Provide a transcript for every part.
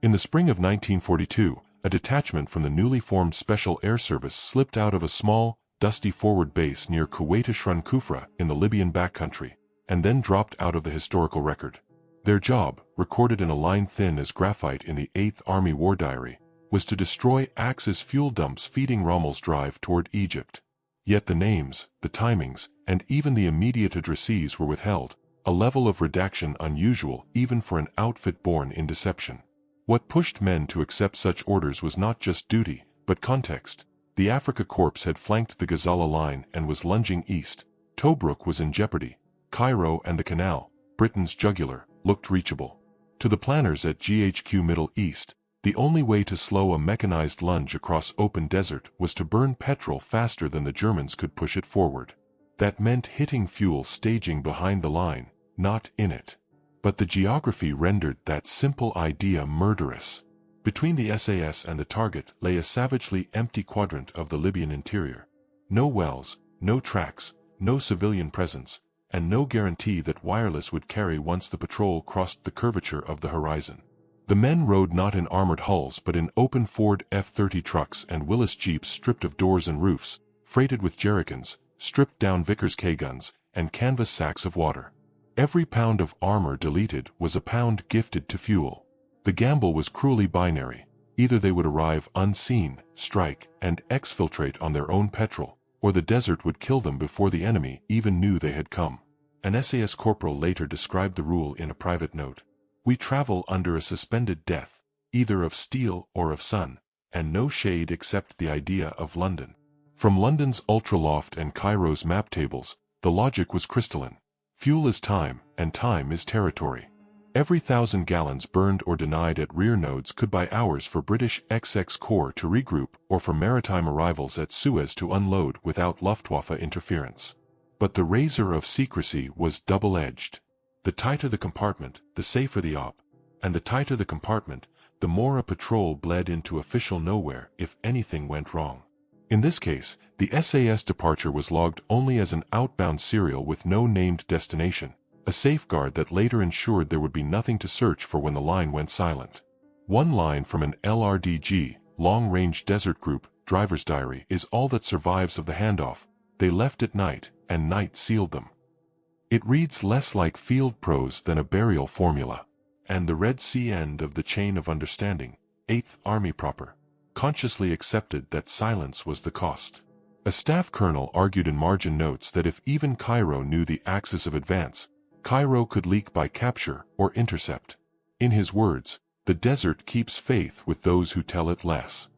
In the spring of 1942, a detachment from the newly formed Special Air Service slipped out of a small, dusty forward base near Kuwaitish-run Kufra in the Libyan backcountry, and then dropped out of the historical record. Their job, recorded in a line thin as graphite in the 8th Army War Diary, was to destroy Axis fuel dumps feeding Rommel's drive toward Egypt. Yet the names, the timings, and even the immediate addressees were withheld, a level of redaction unusual even for an outfit born in deception. What pushed men to accept such orders was not just duty, but context. The Afrika Corps had flanked the Gazala line and was lunging east. Tobruk was in jeopardy. Cairo and the Canal, Britain's jugular, looked reachable. To the planners at GHQ Middle East, the only way to slow a mechanized lunge across open desert was to burn petrol faster than the Germans could push it forward. That meant hitting fuel staging behind the line, not in it. But the geography rendered that simple idea murderous. Between the SAS and the target lay a savagely empty quadrant of the Libyan interior. No wells, no tracks, no civilian presence, and no guarantee that wireless would carry once the patrol crossed the curvature of the horizon. The men rode not in armored hulls but in open Ford F-30 trucks and Willis jeeps stripped of doors and roofs, freighted with jerrycans, stripped-down Vickers K-guns, and canvas sacks of water. Every pound of armor deleted was a pound gifted to fuel. The gamble was cruelly binary. Either they would arrive unseen, strike, and exfiltrate on their own petrol, or the desert would kill them before the enemy even knew they had come. An SAS corporal later described the rule in a private note. "We travel under a suspended death, either of steel or of sun, and no shade except the idea of London." From London's ultraloft and Cairo's map tables, the logic was crystalline. Fuel is time, and time is territory. Every 1,000 gallons burned or denied at rear nodes could buy hours for British XX Corps to regroup or for maritime arrivals at Suez to unload without Luftwaffe interference. But the razor of secrecy was double-edged. The tighter the compartment, the safer the op, and the tighter the compartment, the more a patrol bled into official nowhere if anything went wrong. In this case, the SAS departure was logged only as an outbound serial with no named destination, a safeguard that later ensured there would be nothing to search for when the line went silent. One line from an LRDG, Long Range Desert Group, driver's diary is all that survives of the handoff. They left at night, and night sealed them. It reads less like field prose than a burial formula. And the Red Sea end of the chain of understanding, 8th Army proper, consciously accepted that silence was the cost. A staff colonel argued in margin notes that if even Cairo knew the axis of advance, Cairo could leak by capture or intercept. In his words, the desert keeps faith with those who tell it less.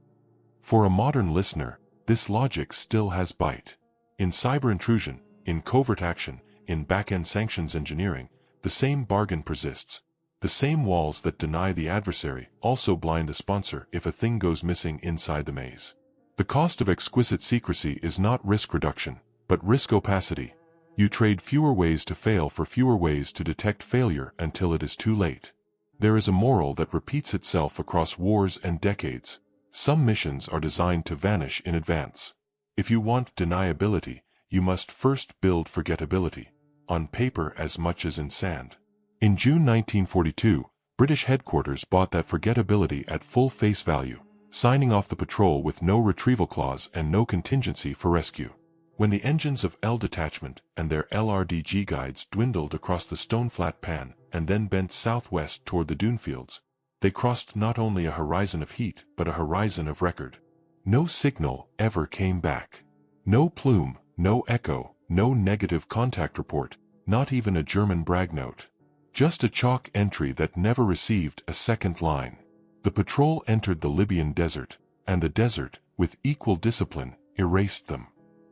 For a modern listener, this logic still has bite. In cyber intrusion, in covert action, in back-end sanctions engineering, the same bargain persists. The same walls that deny the adversary also blind the sponsor if a thing goes missing inside the maze. The cost of exquisite secrecy is not risk reduction, but risk opacity. You trade fewer ways to fail for fewer ways to detect failure until it is too late. There is a moral that repeats itself across wars and decades. Some missions are designed to vanish in advance. If you want deniability, you must first build forgettability, on paper as much as in sand. In June 1942, British headquarters bought that forgettability at full face value, signing off the patrol with no retrieval clause and no contingency for rescue. When the engines of L Detachment and their LRDG guides dwindled across the stone-flat pan and then bent southwest toward the dune fields, they crossed not only a horizon of heat but a horizon of record. No signal ever came back. No plume, no echo, no negative contact report, not even a German brag note. Just a chalk entry that never received a second line. The patrol entered the Libyan desert, and the desert, with equal discipline, erased them.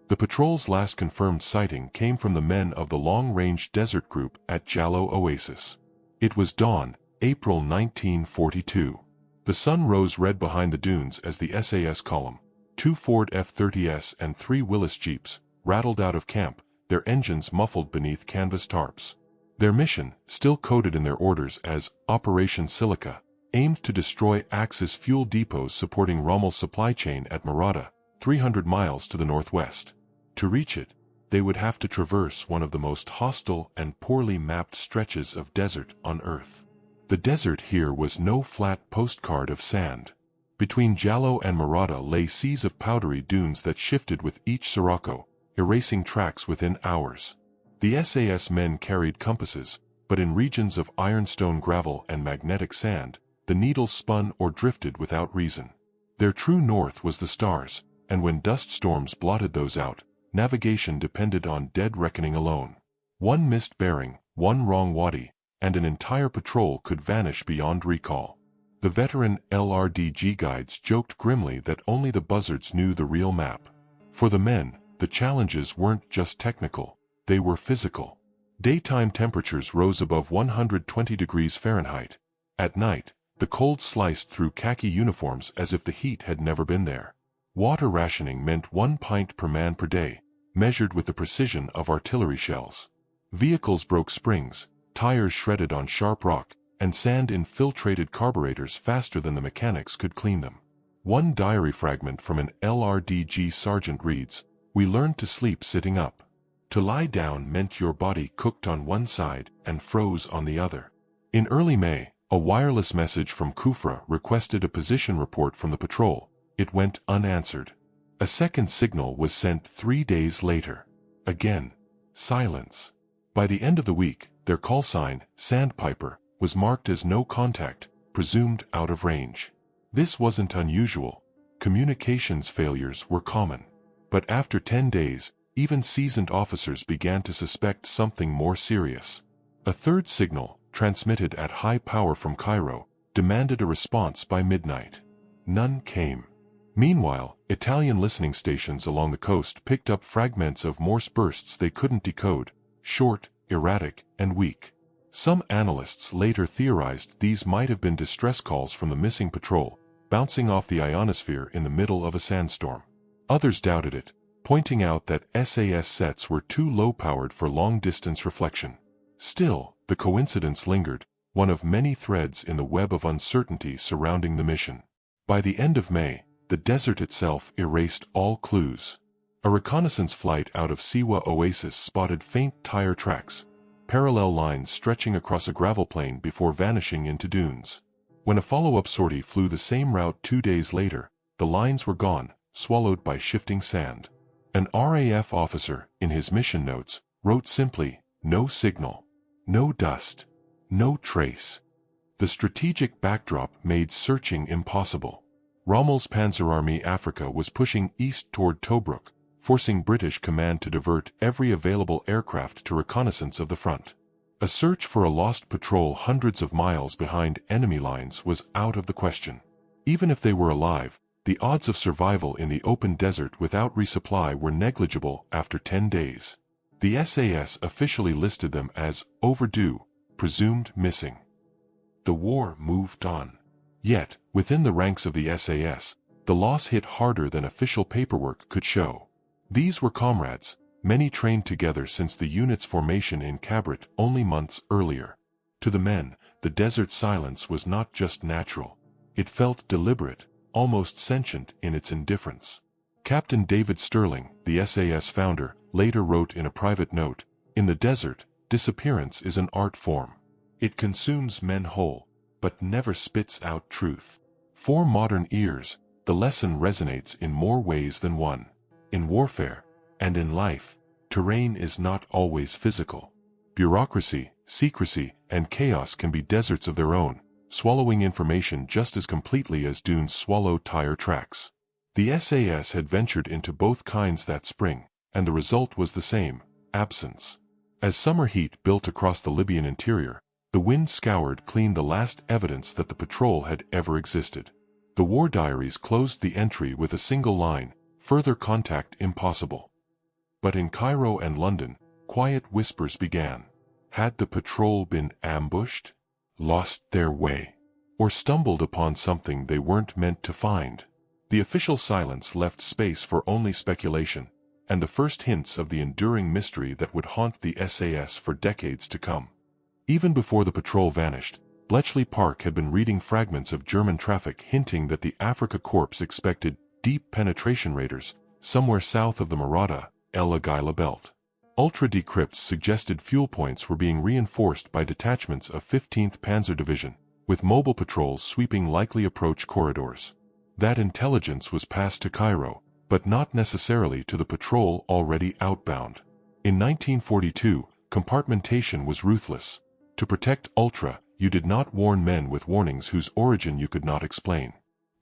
The patrol's last confirmed sighting came from the men of the Long Range Desert Group at Jallo Oasis. It was dawn, April 1942. The sun rose red behind the dunes as the SAS column, 2 Ford F-30s and 3 Willis jeeps, rattled out of camp, their engines muffled beneath canvas tarps. Their mission, still coded in their orders as Operation Silica, aimed to destroy Axis fuel depots supporting Rommel's supply chain at Marada, 300 miles to the northwest. To reach it, they would have to traverse one of the most hostile and poorly mapped stretches of desert on Earth. The desert here was no flat postcard of sand. Between Jallo and Marada lay seas of powdery dunes that shifted with each sirocco, erasing tracks within hours. The SAS men carried compasses, but in regions of ironstone gravel and magnetic sand, the needles spun or drifted without reason. Their true north was the stars, and when dust storms blotted those out, navigation depended on dead reckoning alone. One missed bearing, one wrong wadi, and an entire patrol could vanish beyond recall. The veteran LRDG guides joked grimly that only the buzzards knew the real map. For the men, the challenges weren't just technical, they were physical. Daytime temperatures rose above 120 degrees Fahrenheit. At night, the cold sliced through khaki uniforms as if the heat had never been there. Water rationing meant 1 pint per man per day, measured with the precision of artillery shells. Vehicles broke springs, tires shredded on sharp rock, and sand infiltrated carburetors faster than the mechanics could clean them. One diary fragment from an LRDG sergeant reads, "We learned to sleep sitting up. To lie down meant your body cooked on one side and froze on the other." In early May, a wireless message from Kufra requested a position report from the patrol. It went unanswered. A second signal was sent 3 days later. Again, silence. By the end of the week, their call sign, Sandpiper, was marked as no contact, presumed out of range. This wasn't unusual. Communications failures were common. But after 10 days, even seasoned officers began to suspect something more serious. A third signal, transmitted at high power from Cairo, demanded a response by midnight. None came. Meanwhile, Italian listening stations along the coast picked up fragments of Morse bursts they couldn't decode, short, erratic, and weak. Some analysts later theorized these might have been distress calls from the missing patrol, bouncing off the ionosphere in the middle of a sandstorm. Others doubted it, pointing out that SAS sets were too low-powered for long-distance reflection. Still, the coincidence lingered, one of many threads in the web of uncertainty surrounding the mission. By the end of May, the desert itself erased all clues. A reconnaissance flight out of Siwa Oasis spotted faint tire tracks, parallel lines stretching across a gravel plain before vanishing into dunes. When a follow-up sortie flew the same route 2 days later, the lines were gone, swallowed by shifting sand. An RAF officer, in his mission notes, wrote simply, "No signal. No dust. No trace." The strategic backdrop made searching impossible. Rommel's Panzerarmee Africa was pushing east toward Tobruk, forcing British command to divert every available aircraft to reconnaissance of the front. A search for a lost patrol hundreds of miles behind enemy lines was out of the question. Even if they were alive, the odds of survival in the open desert without resupply were negligible after 10 days. The SAS officially listed them as overdue, presumed missing. The war moved on. Yet, within the ranks of the SAS, the loss hit harder than official paperwork could show. These were comrades, many trained together since the unit's formation in Kabrit only months earlier. To the men, the desert silence was not just natural. It felt deliberate, almost sentient in its indifference. Captain David Sterling, the SAS founder, later wrote in a private note, "In the desert, disappearance is an art form. It consumes men whole, but never spits out truth." For modern ears, the lesson resonates in more ways than one. In warfare, and in life, terrain is not always physical. Bureaucracy, secrecy, and chaos can be deserts of their own, swallowing information just as completely as dunes swallow tire tracks. The SAS had ventured into both kinds that spring, and the result was the same, absence. As summer heat built across the Libyan interior, the wind scoured clean the last evidence that the patrol had ever existed. The war diaries closed the entry with a single line, "Further contact impossible." But in Cairo and London, quiet whispers began. Had the patrol been ambushed, lost their way, or stumbled upon something they weren't meant to find? The official silence left space for only speculation, and the first hints of the enduring mystery that would haunt the SAS for decades to come. Even before the patrol vanished, Bletchley Park had been reading fragments of German traffic hinting that the Afrika Korps expected deep penetration raiders somewhere south of the Marada, El Agheila belt. Ultra-decrypts suggested fuel points were being reinforced by detachments of 15th Panzer Division, with mobile patrols sweeping likely approach corridors. That intelligence was passed to Cairo, but not necessarily to the patrol already outbound. In 1942, compartmentation was ruthless. To protect Ultra, you did not warn men with warnings whose origin you could not explain.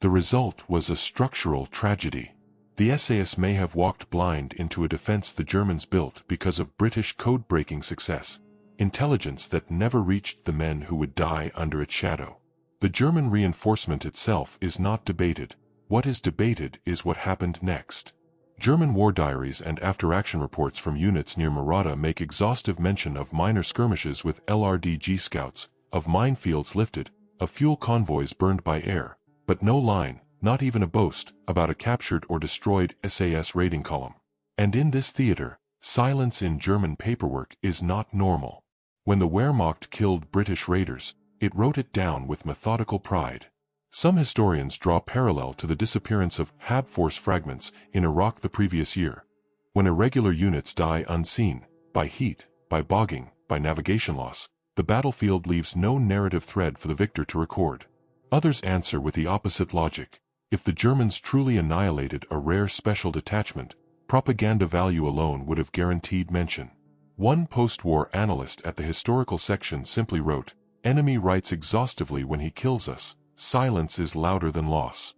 The result was a structural tragedy. The SAS may have walked blind into a defense the Germans built because of British code-breaking success, intelligence that never reached the men who would die under its shadow. The German reinforcement itself is not debated. What is debated is what happened next. German war diaries and after-action reports from units near Marada make exhaustive mention of minor skirmishes with LRDG scouts, of minefields lifted, of fuel convoys burned by air, but no line, not even a boast, about a captured or destroyed SAS raiding column. And in this theater, silence in German paperwork is not normal. When the Wehrmacht killed British raiders, it wrote it down with methodical pride. Some historians draw parallel to the disappearance of HAB force fragments in Iraq the previous year. When irregular units die unseen, by heat, by bogging, by navigation loss, the battlefield leaves no narrative thread for the victor to record. Others answer with the opposite logic. If the Germans truly annihilated a rare special detachment, propaganda value alone would have guaranteed mention. One post-war analyst at the historical section simply wrote, "Enemy writes exhaustively when he kills us, silence is louder than loss."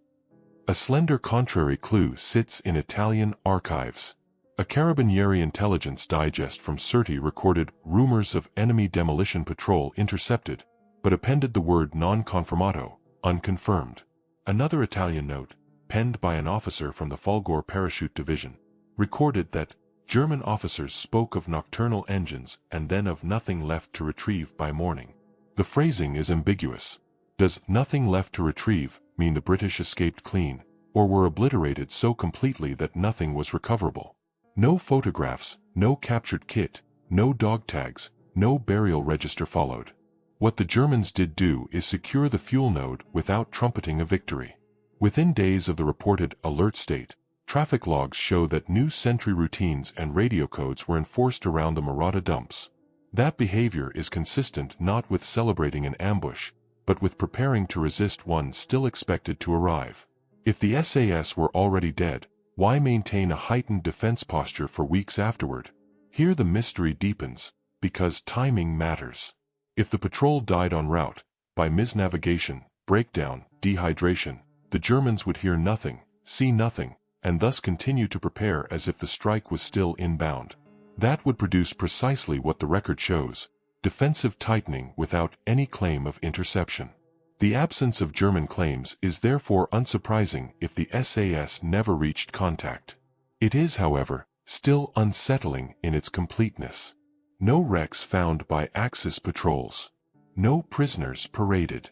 A slender contrary clue sits in Italian archives. A Carabinieri intelligence digest from Sirte recorded rumors of enemy demolition patrol intercepted, but appended the word non-confermato, unconfirmed. Another Italian note, penned by an officer from the Folgore Parachute Division, recorded that German officers spoke of nocturnal engines and then of nothing left to retrieve by morning. The phrasing is ambiguous. Does nothing left to retrieve mean the British escaped clean, or were obliterated so completely that nothing was recoverable? No photographs, no captured kit, no dog tags, no burial register followed. What the Germans did do is secure the fuel node without trumpeting a victory. Within days of the reported alert state, traffic logs show that new sentry routines and radio codes were enforced around the Marada dumps. That behavior is consistent not with celebrating an ambush, but with preparing to resist one still expected to arrive. If the SAS were already dead, why maintain a heightened defense posture for weeks afterward? Here the mystery deepens, because timing matters. If the patrol died en route, by misnavigation, breakdown, dehydration, the Germans would hear nothing, see nothing, and thus continue to prepare as if the strike was still inbound. That would produce precisely what the record shows: defensive tightening without any claim of interception. The absence of German claims is therefore unsurprising if the SAS never reached contact. It is, however, still unsettling in its completeness. No wrecks found by Axis patrols. No prisoners paraded.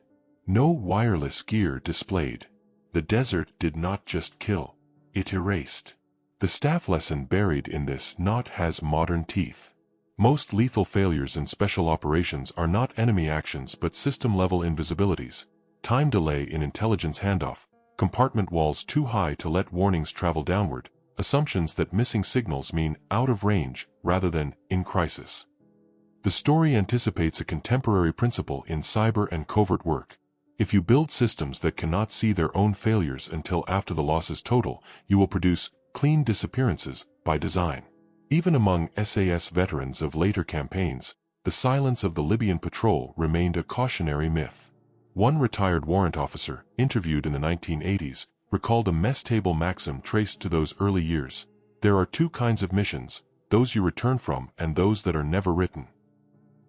No wireless gear displayed. The desert did not just kill, it erased. The staff lesson buried in this knot has modern teeth. Most lethal failures in special operations are not enemy actions but system-level invisibilities, time delay in intelligence handoff, compartment walls too high to let warnings travel downward, assumptions that missing signals mean out of range rather than in crisis. The story anticipates a contemporary principle in cyber and covert work. If you build systems that cannot see their own failures until after the loss is total, you will produce clean disappearances by design. Even among SAS veterans of later campaigns, the silence of the Libyan patrol remained a cautionary myth. One retired warrant officer, interviewed in the 1980s, recalled a mess table maxim traced to those early years: "There are two kinds of missions, those you return from and those that are never written."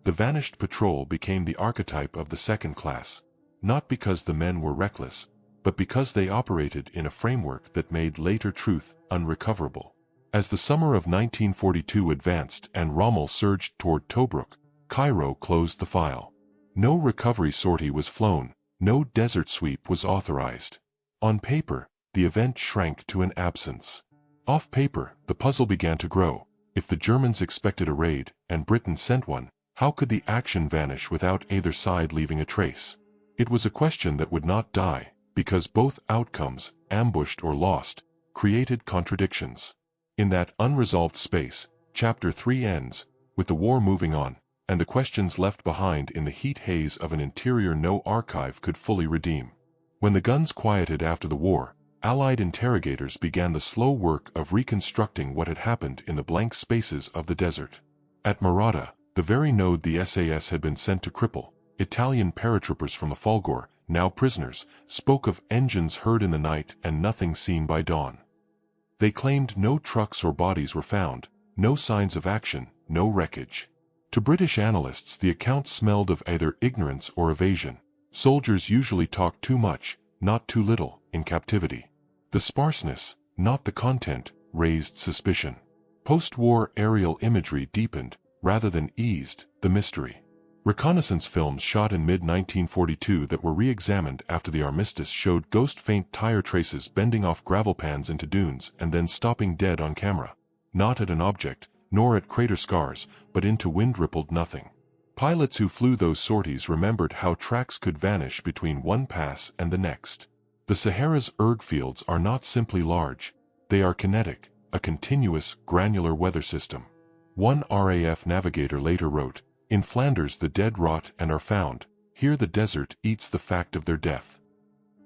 The vanished patrol became the archetype of the second class, not because the men were reckless, but because they operated in a framework that made later truth unrecoverable. As the summer of 1942 advanced and Rommel surged toward Tobruk, Cairo closed the file. No recovery sortie was flown, no desert sweep was authorized. On paper, the event shrank to an absence. Off paper, the puzzle began to grow. If the Germans expected a raid, and Britain sent one, how could the action vanish without either side leaving a trace? It was a question that would not die, because both outcomes, ambushed or lost, created contradictions. In that unresolved space, Chapter 3 ends, with the war moving on, and the questions left behind in the heat haze of an interior no archive could fully redeem. When the guns quieted after the war, Allied interrogators began the slow work of reconstructing what had happened in the blank spaces of the desert. At Marata, the very node the SAS had been sent to cripple, Italian paratroopers from the Folgore, now prisoners, spoke of engines heard in the night and nothing seen by dawn. They claimed no trucks or bodies were found, no signs of action, no wreckage. To British analysts the account smelled of either ignorance or evasion. Soldiers usually talk too much, not too little, in captivity. The sparseness, not the content, raised suspicion. Post-war aerial imagery deepened, rather than eased, the mystery. Reconnaissance films shot in mid-1942 that were re-examined after the armistice showed ghost-faint tire traces bending off gravel pans into dunes and then stopping dead on camera. Not at an object, nor at crater scars, but into wind-rippled nothing. Pilots who flew those sorties remembered how tracks could vanish between one pass and the next. The Sahara's erg fields are not simply large, they are kinetic, a continuous, granular weather system. One RAF navigator later wrote, "In Flanders the dead rot and are found, here the desert eats the fact of their death."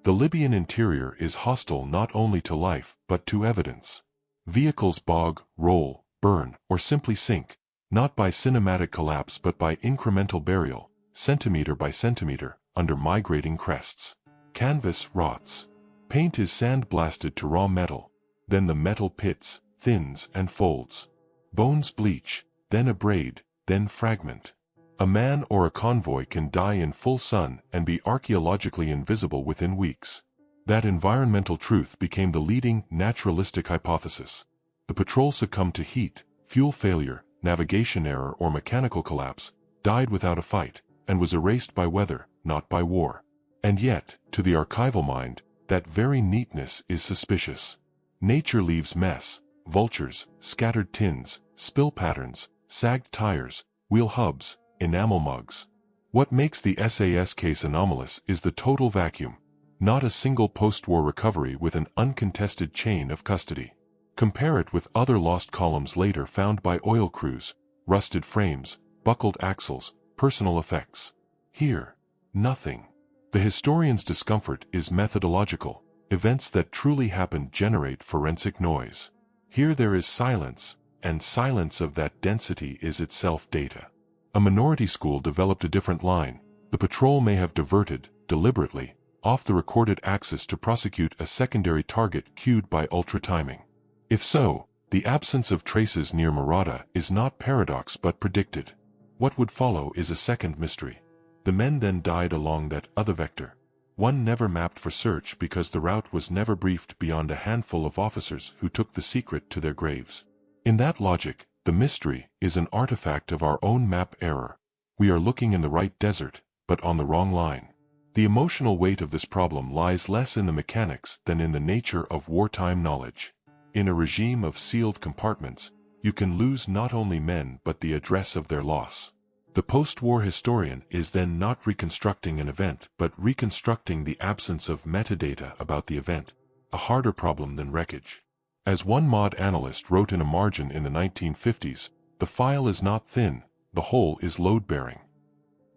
The Libyan interior is hostile not only to life, but to evidence. Vehicles bog, roll, burn, or simply sink, not by cinematic collapse but by incremental burial, centimeter by centimeter, under migrating crests. Canvas rots. Paint is sandblasted to raw metal, then the metal pits, thins and folds. Bones bleach, then abrade, then fragment. A man or a convoy can die in full sun and be archaeologically invisible within weeks. That environmental truth became the leading naturalistic hypothesis. The patrol succumbed to heat, fuel failure, navigation error or mechanical collapse, died without a fight, and was erased by weather, not by war. And yet, to the archival mind, that very neatness is suspicious. Nature leaves mess, vultures, scattered tins, spill patterns, sagged tires, wheel hubs, enamel mugs. What makes the SAS case anomalous is the total vacuum, not a single post-war recovery with an uncontested chain of custody. Compare it with other lost columns later found by oil crews, rusted frames, buckled axles, personal effects. Here, nothing. The historian's discomfort is methodological. Events that truly happened generate forensic noise. Here there is silence, and silence of that density is itself data. A minority school developed a different line. The patrol may have diverted, deliberately, off the recorded axis to prosecute a secondary target cued by ultra-timing. If so, the absence of traces near Marata is not paradox but predicted. What would follow is a second mystery. The men then died along that other vector. One never mapped for search because the route was never briefed beyond a handful of officers who took the secret to their graves. In that logic, the mystery is an artifact of our own map error. We are looking in the right desert, but on the wrong line. The emotional weight of this problem lies less in the mechanics than in the nature of wartime knowledge. In a regime of sealed compartments, you can lose not only men but the address of their loss. The post-war historian is then not reconstructing an event but reconstructing the absence of metadata about the event, a harder problem than wreckage. As one mod analyst wrote in a margin in the 1950s, the file is not thin, the whole is load-bearing.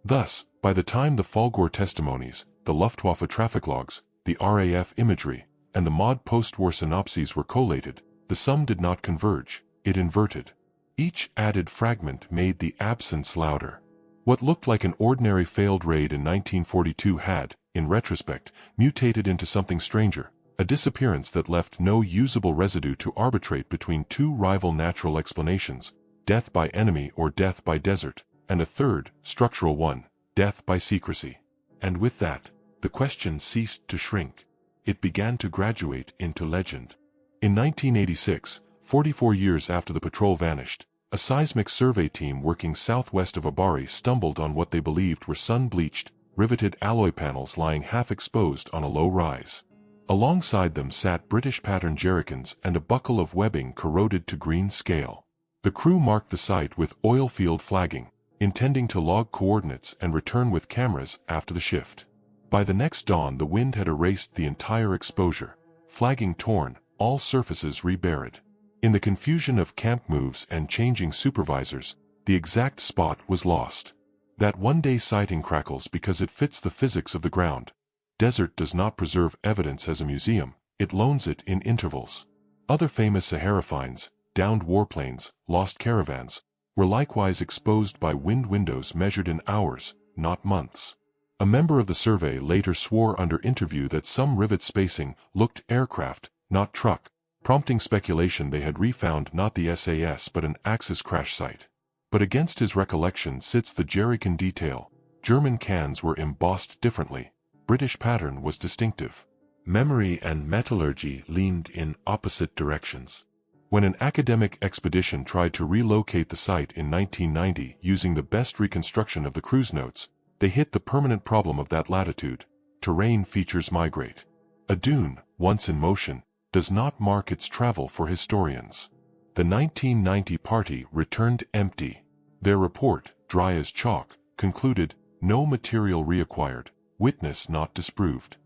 Thus, by the time the Folgore testimonies, the Luftwaffe traffic logs, the RAF imagery, and the mod post-war synopses were collated, the sum did not converge, it inverted. Each added fragment made the absence louder. What looked like an ordinary failed raid in 1942 had, in retrospect, mutated into something stranger, a disappearance that left no usable residue to arbitrate between two rival natural explanations, death by enemy or death by desert, and a third, structural one, death by secrecy. And with that, the question ceased to shrink. It began to graduate into legend. In 1986, 44 years after the patrol vanished, a seismic survey team working southwest of Abari stumbled on what they believed were sun-bleached, riveted alloy panels lying half-exposed on a low rise. Alongside them sat British pattern jerrycans and a buckle of webbing corroded to green scale. The crew marked the site with oil field flagging, intending to log coordinates and return with cameras after the shift. By the next dawn the wind had erased the entire exposure, flagging torn, all surfaces reburied. In the confusion of camp moves and changing supervisors, the exact spot was lost. That one-day sighting crackles because it fits the physics of the ground. Desert does not preserve evidence as a museum, it loans it in intervals. Other famous Sahara finds, downed warplanes, lost caravans, were likewise exposed by wind windows measured in hours, not months. A member of the survey later swore under interview that some rivet spacing looked aircraft, not truck, prompting speculation they had refound not the SAS but an Axis crash site. But against his recollection sits the jerrycan detail. German cans were embossed differently. British pattern was distinctive. Memory and metallurgy leaned in opposite directions. When an academic expedition tried to relocate the site in 1990 using the best reconstruction of the cruise notes, they hit the permanent problem of that latitude. Terrain features migrate. A dune, once in motion, does not mark its travel for historians. The 1990 party returned empty. Their report, dry as chalk, concluded, no material reacquired, witness not disproved.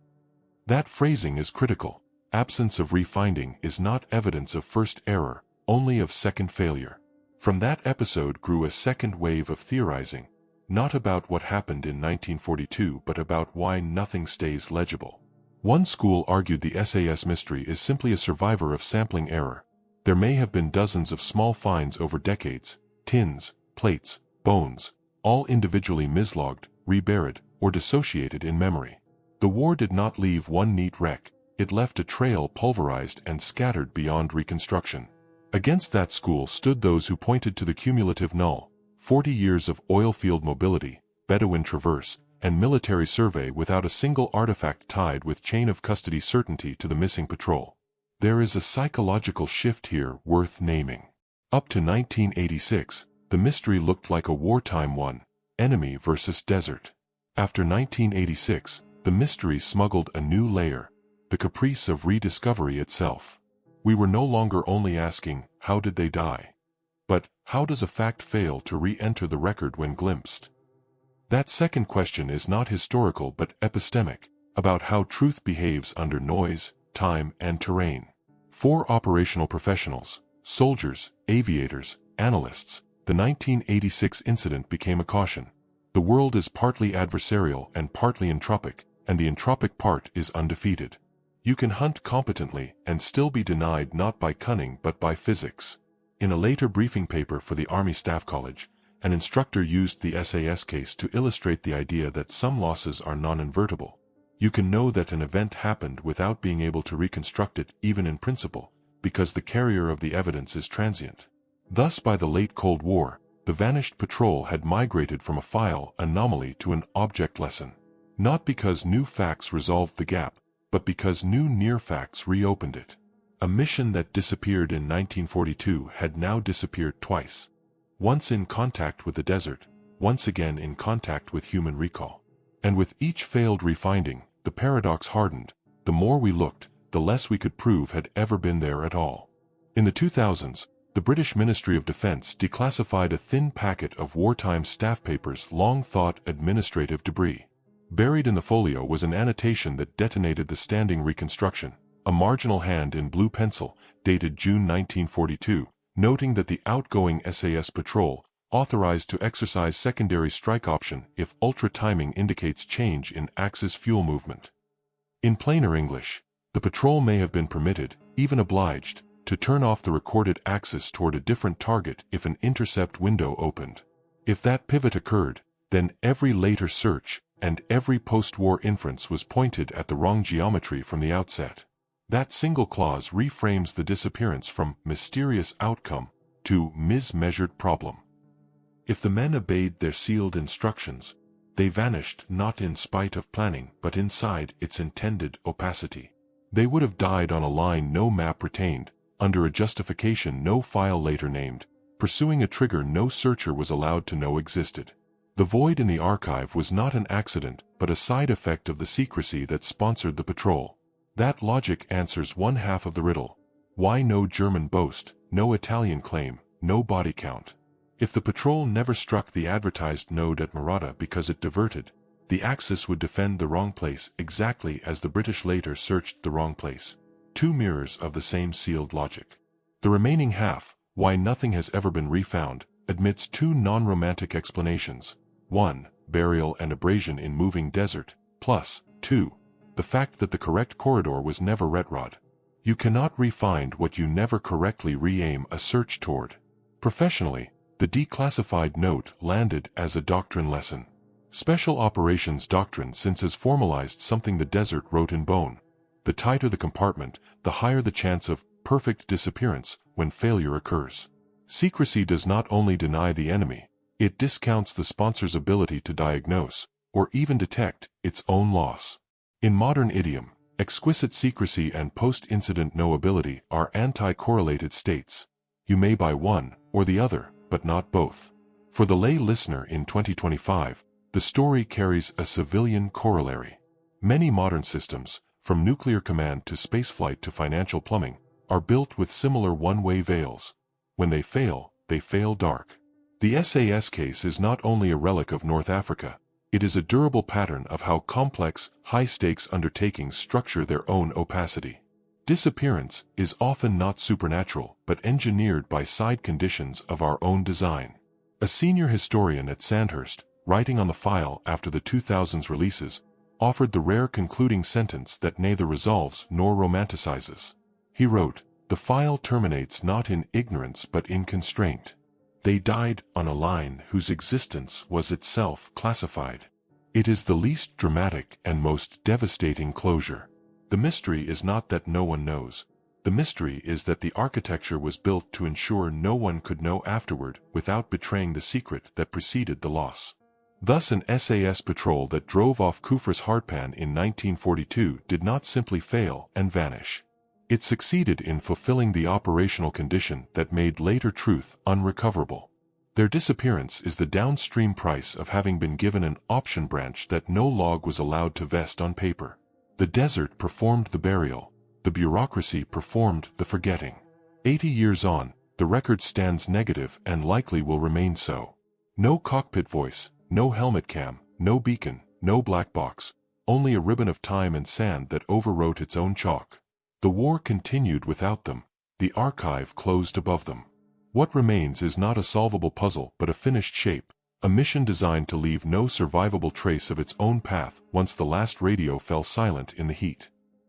That phrasing is critical. Absence of refinding is not evidence of first error, only of second failure. From that episode grew a second wave of theorizing, not about what happened in 1942 but about why nothing stays legible. One school argued the SAS mystery is simply a survivor of sampling error. There may have been dozens of small finds over decades, tins, plates, bones, all individually mislogged, reburied, or dissociated in memory. The war did not leave one neat wreck, it left a trail pulverized and scattered beyond reconstruction. Against that school stood those who pointed to the cumulative null, 40 years of oilfield mobility, Bedouin traverse, and military survey without a single artifact tied with chain of custody certainty to the missing patrol. There is a psychological shift here worth naming. Up to 1986, the mystery looked like a wartime one, enemy versus desert. After 1986, the mystery smuggled a new layer, the caprice of rediscovery itself. We were no longer only asking, how did they die? But, how does a fact fail to re-enter the record when glimpsed? That second question is not historical but epistemic, about how truth behaves under noise, time, and terrain. For operational professionals, soldiers, aviators, analysts, the 1986 incident became a caution. The world is partly adversarial and partly entropic, and the entropic part is undefeated. You can hunt competently and still be denied not by cunning but by physics. In a later briefing paper for the Army Staff College, an instructor used the SAS case to illustrate the idea that some losses are non-invertible. You can know that an event happened without being able to reconstruct it even in principle, because the carrier of the evidence is transient. Thus by the late Cold War, the vanished patrol had migrated from a file anomaly to an object lesson. Not because new facts resolved the gap, but because new near facts reopened it. A mission that disappeared in 1942 had now disappeared twice. Once in contact with the desert, once again in contact with human recall. And with each failed refinding, the paradox hardened. The more we looked, the less we could prove had ever been there at all. In the 2000s, the British Ministry of Defence declassified a thin packet of wartime staff papers long thought administrative debris. Buried in the folio was an annotation that detonated the standing reconstruction, a marginal hand in blue pencil, dated June 1942, noting that the outgoing SAS patrol, authorized to exercise secondary strike option if ultra-timing indicates change in Axis fuel movement. In plainer English, the patrol may have been permitted, even obliged, to turn off the recorded axis toward a different target if an intercept window opened. If that pivot occurred, then every later search and every post-war inference was pointed at the wrong geometry from the outset. That single clause reframes the disappearance from mysterious outcome to mismeasured problem. If the men obeyed their sealed instructions, they vanished not in spite of planning but inside its intended opacity. They would have died on a line no map retained, under a justification no file later named, pursuing a trigger no searcher was allowed to know existed. The void in the archive was not an accident but a side effect of the secrecy that sponsored the patrol. That logic answers one half of the riddle. Why no German boast, no Italian claim, no body count? If the patrol never struck the advertised node at Marata because it diverted, the Axis would defend the wrong place exactly as the British later searched the wrong place. Two mirrors of the same sealed logic. The remaining half, why nothing has ever been refound, admits two non-romantic explanations. 1. Burial and abrasion in moving desert, plus 2. The fact that the correct corridor was never retrod. You cannot re-find what you never correctly re-aim a search toward. Professionally, the declassified note landed as a doctrine lesson. Special Operations Doctrine since has formalized something the desert wrote in bone. The tighter the compartment, the higher the chance of perfect disappearance when failure occurs. Secrecy does not only deny the enemy, it discounts the sponsor's ability to diagnose, or even detect, its own loss. In modern idiom, exquisite secrecy and post-incident knowability are anti-correlated states. You may buy one or the other, but not both. For the lay listener in 2025, the story carries a civilian corollary. Many modern systems, from nuclear command to spaceflight to financial plumbing, are built with similar one-way veils. When they fail dark. The SAS case is not only a relic of North Africa, it is a durable pattern of how complex, high-stakes undertakings structure their own opacity. Disappearance is often not supernatural but engineered by side conditions of our own design. A senior historian at Sandhurst, writing on the file after the 2000s releases, offered the rare concluding sentence that neither resolves nor romanticizes. He wrote, "The file terminates not in ignorance but in constraint. They died on a line whose existence was itself classified." It is the least dramatic and most devastating closure. The mystery is not that no one knows. The mystery is that the architecture was built to ensure no one could know afterward without betraying the secret that preceded the loss. Thus an SAS patrol that drove off Kufra's hardpan in 1942 did not simply fail and vanish. It succeeded in fulfilling the operational condition that made later truth unrecoverable. Their disappearance is the downstream price of having been given an option branch that no log was allowed to vest on paper. The desert performed the burial, the bureaucracy performed the forgetting. 80 years on, the record stands negative and likely will remain so. No cockpit voice, no helmet cam, no beacon, no black box, only a ribbon of time and sand that overwrote its own chalk. The war continued without them, the archive closed above them. What remains is not a solvable puzzle but a finished shape, a mission designed to leave no survivable trace of its own path once the last radio fell silent in the heat.